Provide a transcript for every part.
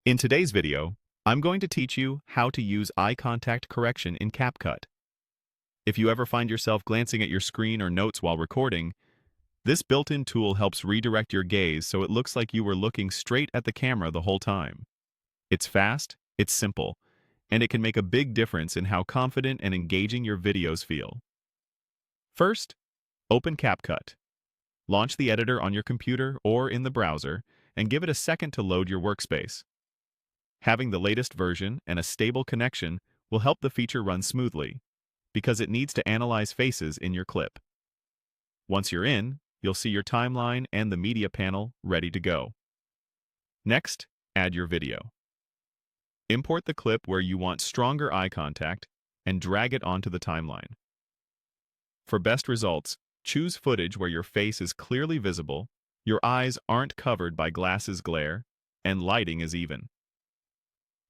In today's video, I'm going to teach you how to use eye contact correction in CapCut. If you ever find yourself glancing at your screen or notes while recording, this built-in tool helps redirect your gaze so it looks like you were looking straight at the camera the whole time. It's fast, it's simple, and it can make a big difference in how confident and engaging your videos feel. First, open CapCut. Launch the editor on your computer or in the browser and give it a second to load your workspace. Having the latest version and a stable connection will help the feature run smoothly, because it needs to analyze faces in your clip. Once you're in, you'll see your timeline and the media panel ready to go. Next, add your video. Import the clip where you want stronger eye contact and drag it onto the timeline. For best results, choose footage where your face is clearly visible, your eyes aren't covered by glasses glare, and lighting is even.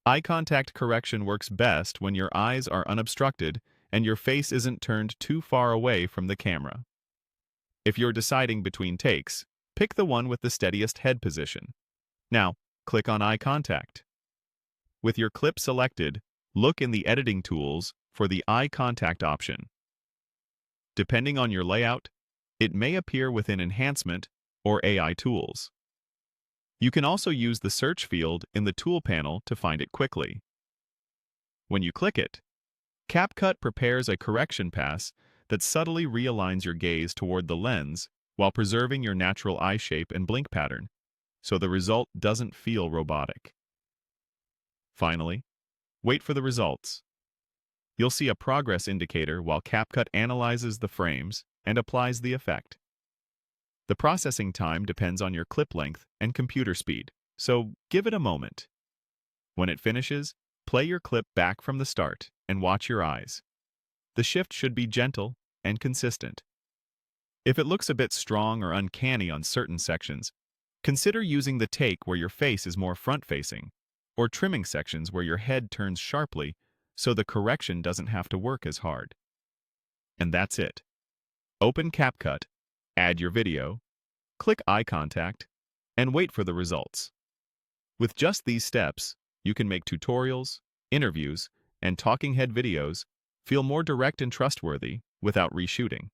Eye contact correction works best when your eyes are unobstructed and your face isn't turned too far away from the camera. If you're deciding between takes, pick the one with the steadiest head position. Now, click on eye contact. With your clip selected, look in the editing tools for the eye contact option. Depending on your layout, it may appear within Enhancement or AI Tools. You can also use the search field in the tool panel to find it quickly. When you click it, CapCut prepares a correction pass that subtly realigns your gaze toward the lens while preserving your natural eye shape and blink pattern, so the result doesn't feel robotic. Finally, wait for the results. You'll see a progress indicator while CapCut analyzes the frames and applies the effect. The processing time depends on your clip length and computer speed, so give it a moment. When it finishes, play your clip back from the start and watch your eyes. The shift should be gentle and consistent. If it looks a bit strong or uncanny on certain sections, consider using the take where your face is more front-facing, or trimming sections where your head turns sharply so the correction doesn't have to work as hard. And that's it. Open CapCut, add your video, click eye contact, and wait for the results. With just these steps, you can make tutorials, interviews, and talking head videos feel more direct and trustworthy without reshooting.